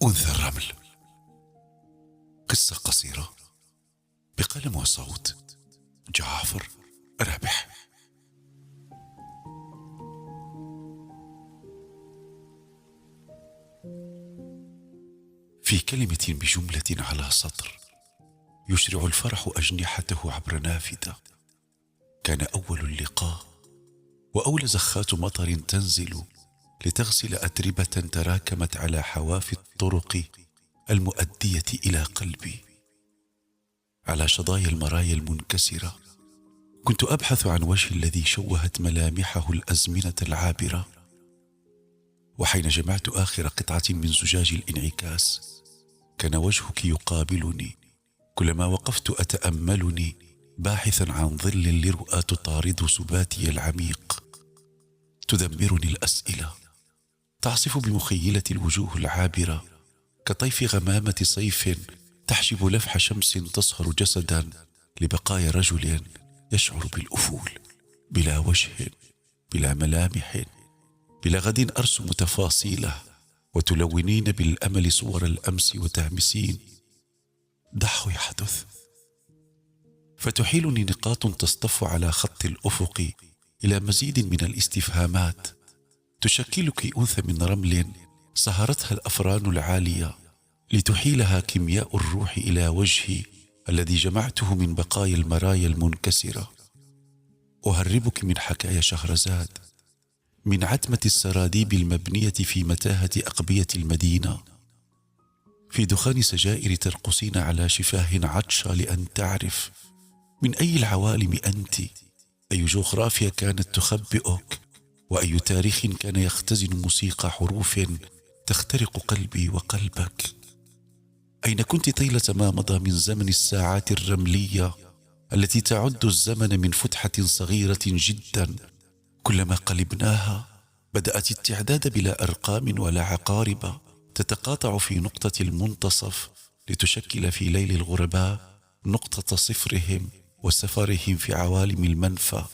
أنثى الرمل. قصة قصيرة بقلم وصوت جعفر رابح. في كلمة بجملة على سطر يشرع الفرح أجنحته عبر نافذة. كان أول اللقاء وأول زخات مطر تنزل لتغسل أتربة تراكمت على حواف الطرق المؤدية إلى قلبي. على شظايا المرايا المنكسرة كنت أبحث عن وجه الذي شوهت ملامحه الأزمنة العابرة. وحين جمعت آخر قطعة من زجاج الانعكاس كان وجهك يقابلني. كلما وقفت أتأملني باحثا عن ظل لرؤى تطارد سباتي العميق. تدمرني الأسئلة تعصف بمخيلة الوجوه العابرة كطيف غمامة صيف تحجب لفح شمس تصهر جسدا لبقايا رجل يشعر بالأفول، بلا وجه، بلا ملامح، بلا غد أرسم تفاصيله، وتلونين بالأمل صور الأمس وتهمسين دعه يحدث. فتحيلني نقاط تصطف على خط الأفق إلى مزيد من الاستفهامات. تشكلك أنثى من رمل سهرتها الأفران العالية لتحيلها كيمياء الروح إلى وجهي الذي جمعته من بقايا المرايا المنكسرة. أهربك من حكايا شهرزاد، من عتمة السراديب المبنية في متاهة أقبية المدينة، في دخان سجائر ترقصين على شفاه عطشى لأن تعرف من أي العوالم أنت، أي جغرافيا كانت تخبئك، وأي تاريخ كان يختزن موسيقى حروف تخترق قلبي وقلبك. أين كنت طيلة ما مضى من زمن الساعات الرملية التي تعد الزمن من فتحة صغيرة جدا كلما قلبناها بدأت التعداد بلا أرقام ولا عقارب تتقاطع في نقطة المنتصف لتشكل في ليل الغرباء نقطة صفرهم وسفرهم في عوالم المنفى.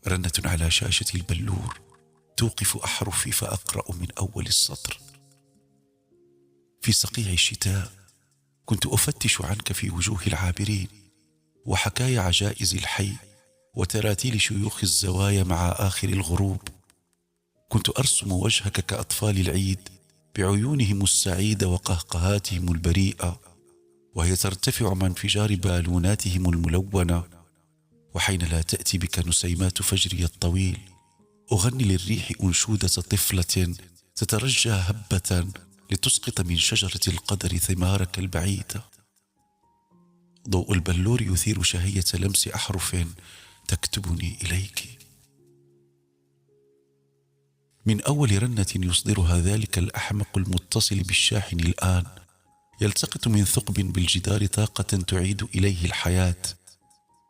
رنة على شاشة البلور توقف أحرفي فأقرأ من أول السطر. في صقيع الشتاء كنت أفتش عنك في وجوه العابرين وحكايا عجائز الحي وتراتيل شيوخ الزوايا مع آخر الغروب. كنت أرسم وجهك كأطفال العيد بعيونهم السعيدة وقهقهاتهم البريئة وهي ترتفع مع انفجار بالوناتهم الملونة. وحين لا تأتي بك نسيمات فجري الطويل أغني للريح أنشودة طفلة تترجى هبة لتسقط من شجرة القدر ثمارك البعيدة. ضوء البلور يثير شهية لمس أحرف تكتبني إليك. من أول رنة يصدرها ذلك الأحمق المتصل بالشاحن الآن يلتقط من ثقب بالجدار طاقة تعيد إليه الحياة.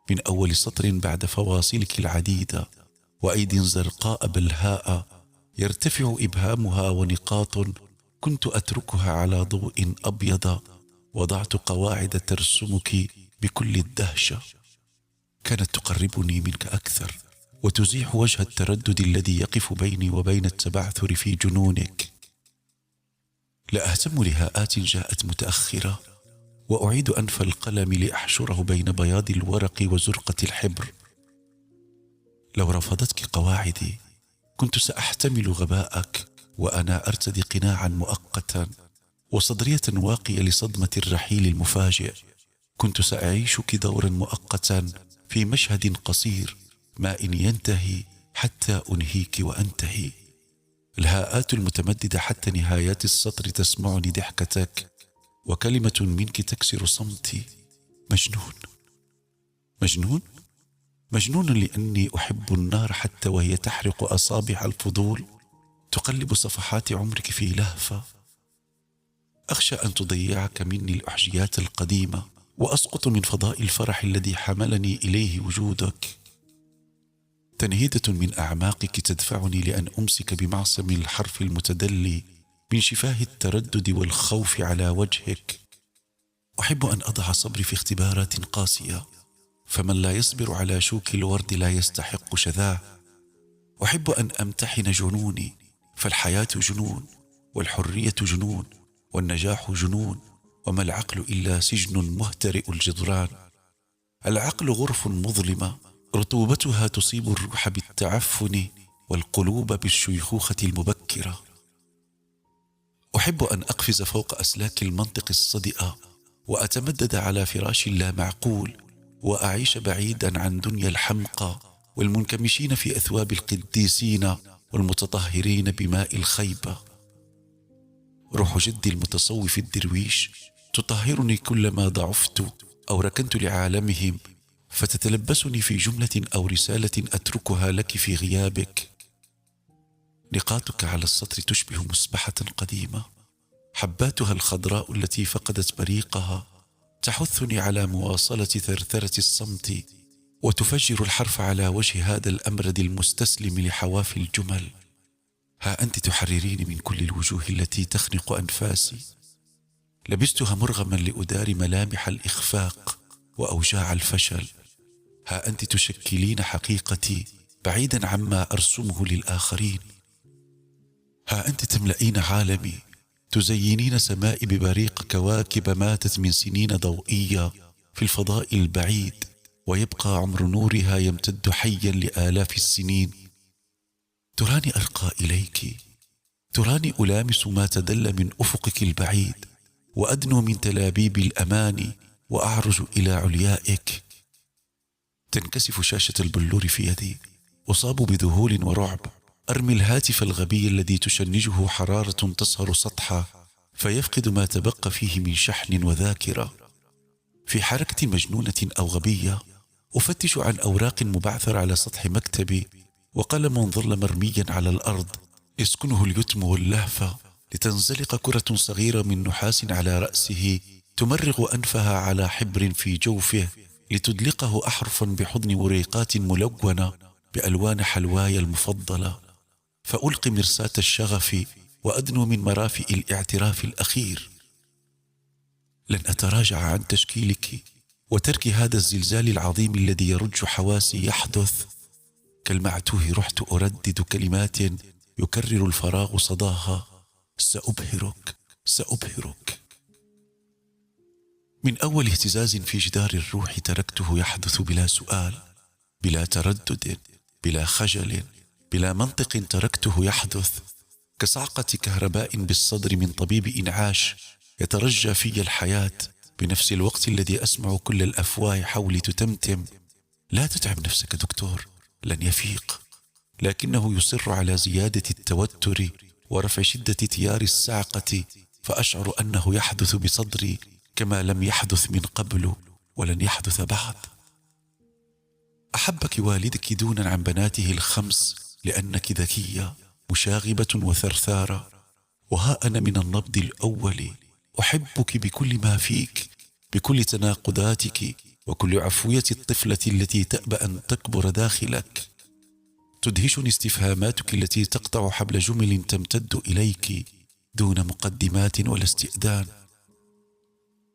من أول سطر بعد فواصلك العديدة وأيد زرقاء بلهاء يرتفع إبهامها ونقاط كنت أتركها على ضوء أبيض وضعت قواعد ترسمك بكل الدهشة. كانت تقربني منك أكثر وتزيح وجه التردد الذي يقف بيني وبين التبعثر في جنونك. لا أهتم لهاءات جاءت متأخرة وأعيد أنف القلم لأحشره بين بياض الورق وزرقة الحبر. لو رفضتك قواعدي كنت سأحتمل غباءك وأنا أرتدي قناعا مؤقتا وصدرية واقية لصدمة الرحيل المفاجئ. كنت سأعيشك دورا مؤقتا في مشهد قصير ما إن ينتهي حتى أنهيك وأنتهي. الهاءات المتمددة حتى نهايات السطر تسمعني ضحكتك وكلمة منك تكسر صمتي. مجنون مجنون مجنون لأني أحب النار حتى وهي تحرق أصابع الفضول تقلب صفحات عمرك في لهفة. أخشى أن تضيعك مني الأحجيات القديمة وأسقط من فضاء الفرح الذي حملني إليه وجودك. تنهيدة من أعماقك تدفعني لأن أمسك بمعصم الحرف المتدلي من شفاه التردد والخوف على وجهك. أحب أن أضع صبري في اختبارات قاسية، فمن لا يصبر على شوك الورد لا يستحق شذاه. أحب أن أمتحن جنوني، فالحياة جنون، والحرية جنون، والنجاح جنون، وما العقل إلا سجن مهترئ الجدران. العقل غرف مظلمة رطوبتها تصيب الروح بالتعفن والقلوب بالشيخوخة المبكرة. أحب أن أقفز فوق أسلاك المنطق الصدئة وأتمدد على فراش لا معقول، وأعيش بعيدا عن دنيا الحمقى والمنكمشين في أثواب القديسين والمتطهرين بماء الخيبة. روح جدي المتصوف الدرويش تطهرني كلما ضعفت أو ركنت لعالمهم، فتتلبسني في جملة أو رسالة أتركها لك في غيابك. نقاطك على السطر تشبه مسبحة قديمة، حباتها الخضراء التي فقدت بريقها تحثني على مواصلة ثرثرة الصمت، وتفجر الحرف على وجه هذا الأمرد المستسلم لحواف الجمل. ها أنت تحرريني من كل الوجوه التي تخنق أنفاسي، لبستها مرغما لأداري ملامح الإخفاق وأوجاع الفشل. ها أنت تشكلين حقيقتي بعيدا عما أرسمه للآخرين. ها أنت تملئين عالمي، تزينين سمائي ببريق كواكب ماتت من سنين ضوئية في الفضاء البعيد، ويبقى عمر نورها يمتد حيا لآلاف السنين. تراني أرقى إليك، تراني ألامس ما تدل من أفقك البعيد، وأدنو من تلابيب الأماني وأعرج إلى عليائك. تنكسف شاشة البلور في يدي، أصاب بذهول ورعب، أرمي الهاتف الغبي الذي تشنجه حرارة تصهر سطحه فيفقد ما تبقى فيه من شحن وذاكرة. في حركة مجنونة أو غبية أفتش عن أوراق مبعثرة على سطح مكتبي، وقلم ظل مرميا على الأرض يسكنه اليتم واللهفة، لتنزلق كرة صغيرة من نحاس على رأسه تمرغ أنفها على حبر في جوفه لتدلقه أحرفا بحضن وريقات ملونة بألوان حلواي المفضلة. فألقي مرساة الشغف وأدنو من مرافئ الاعتراف الأخير. لن أتراجع عن تشكيلك وترك هذا الزلزال العظيم الذي يرج حواسي يحدث. كالمعتوه رحت أردد كلمات يكرر الفراغ صداها: سأبهرك سأبهرك. من أول اهتزاز في جدار الروح تركته يحدث بلا سؤال، بلا تردد، بلا خجل، بلا منطق. تركته يحدث كصعقة كهرباء بالصدر من طبيب إنعاش يترجى في الحياة، بنفس الوقت الذي أسمع كل الأفواه حولي تتمتم: لا تتعب نفسك دكتور، لن يفيق. لكنه يصر على زيادة التوتر ورفع شدة تيار الصعقة، فأشعر أنه يحدث بصدري كما لم يحدث من قبل ولن يحدث بعد. أحبك والدك دونا عن بناته الخمس لأنك ذكية مشاغبة وثرثارة، وها أنا من النبض الأول أحبك بكل ما فيك، بكل تناقضاتك وكل عفوية الطفلة التي تأبى أن تكبر داخلك. تدهشني استفهاماتك التي تقطع حبل جمل تمتد إليك دون مقدمات ولا استئذان.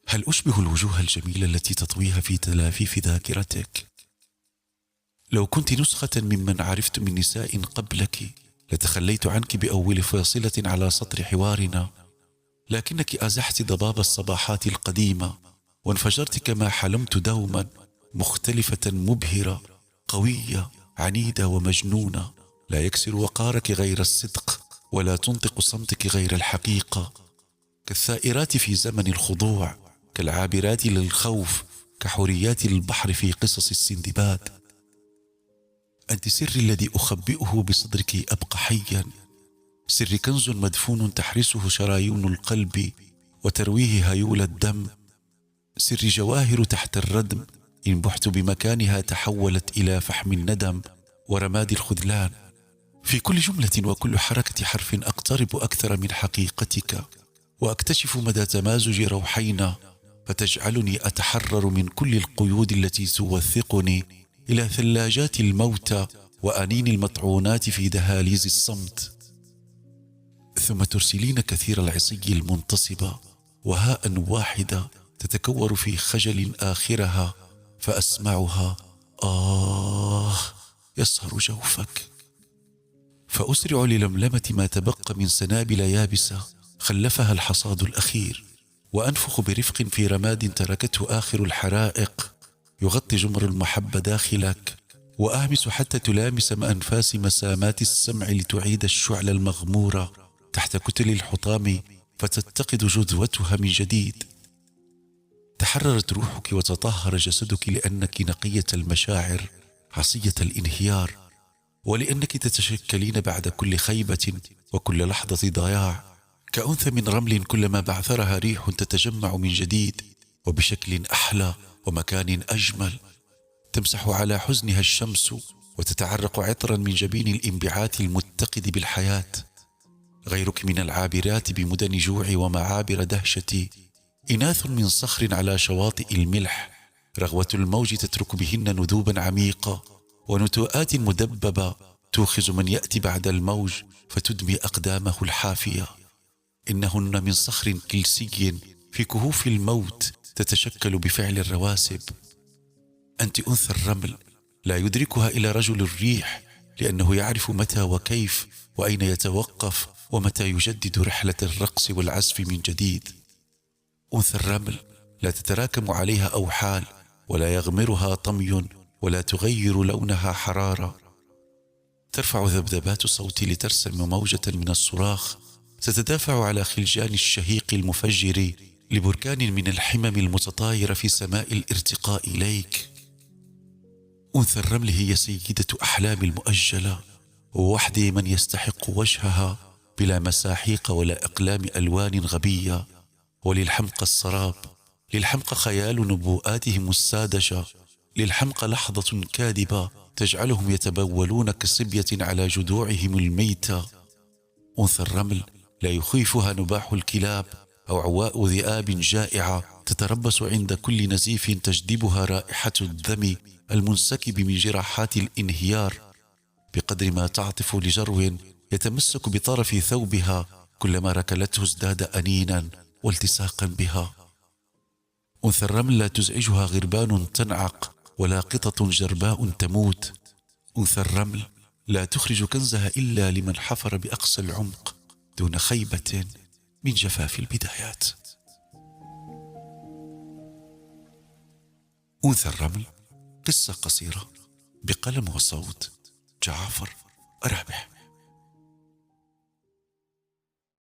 هل أشبه الوجوه الجميلة التي تطويها في تلافيف ذاكرتك؟ لو كنت نسخة ممن عرفت من نساء قبلك لتخليت عنك بأول فاصلة على سطر حوارنا، لكنك أزحت ضباب الصباحات القديمة وانفجرت كما حلمت دوما، مختلفة مبهرة قوية عنيدة ومجنونة، لا يكسر وقارك غير الصدق ولا تنطق صمتك غير الحقيقة. كالثائرات في زمن الخضوع، كالعابرات للخوف، كحوريات البحر في قصص السندباد. أنت سري الذي أخبئه بصدرك أبقى حيا، سري كنز مدفون تحرسه شرايين القلب وترويه هيول الدم، سري جواهر تحت الردم إن بحت بمكانها تحولت إلى فحم الندم ورماد الخذلان. في كل جملة وكل حركة حرف أقترب أكثر من حقيقتك وأكتشف مدى تمازج روحينا، فتجعلني أتحرر من كل القيود التي توثقني إلى ثلاجات الموتى وأنين المطعونات في دهاليز الصمت. ثم ترسلين كثير العصي المنتصبة وهاء واحدة تتكور في خجل آخرها، فأسمعها: يسهر جوفك. فأسرع للملمة ما تبقى من سنابل يابسة خلفها الحصاد الأخير، وأنفخ برفق في رماد تركته آخر الحرائق يغطي جمر المحبة داخلك، وأهمس حتى تلامس أنفاس مسامات السمع لتعيد الشعل المغمورة تحت كتل الحطام فتتقد جذوتها من جديد. تحررت روحك وتطهر جسدك لأنك نقية المشاعر عصية الانهيار، ولأنك تتشكلين بعد كل خيبة وكل لحظة ضياع كأنثى من رمل كلما بعثرها ريح تتجمع من جديد وبشكل أحلى ومكان أجمل. تمسح على حزنها الشمس وتتعرق عطرا من جبين الانبعاث المتقد بالحياة. غيرك من العابرات بمدن جوع ومعابر دهشة إناث من صخر على شواطئ الملح، رغوة الموج تترك بهن ندوبا عميقة ونتوءات مدببة توخز من يأتي بعد الموج فتدمي أقدامه الحافية. إنهن من صخر كلسي في كهوف الموت تتشكل بفعل الرواسب. أنت أنثى الرمل لا يدركها إلا رجل الريح، لأنه يعرف متى وكيف وأين يتوقف ومتى يجدد رحلة الرقص والعزف من جديد. أنثى الرمل لا تتراكم عليها أوحال ولا يغمرها طمي ولا تغير لونها حرارة. ترفع ذبذبات صوتي لترسم موجة من الصراخ تتدافع على خلجان الشهيق المفجر لبركان من الحمم المتطايرة في سماء الارتقاء إليك. أنثى الرمل هي سيدة أحلام المؤجلة، ووحدي من يستحق وجهها بلا مساحيق ولا أقلام ألوان غبية. وللحمق السراب، للحمق خيال نبوءاتهم السادشة، للحمق لحظة كاذبة تجعلهم يتبولون كصبية على جذوعهم الميتة. أنثى الرمل لا يخيفها نباح الكلاب أو عواء ذئاب جائعة تتربص عند كل نزيف تجذبها رائحة الدم المنسكب من جراحات الانهيار، بقدر ما تعطف لجرو يتمسك بطرف ثوبها كلما ركلته ازداد أنينا والتصاقا بها. أنثى الرمل لا تزعجها غربان تنعق ولا قطة جرباء تموت. أنثى الرمل لا تخرج كنزها إلا لمن حفر بأقصى العمق دون خيبة من جفاف البدايات. أنثى الرمل، قصة قصيرة بقلم وصوت جعفر رابح.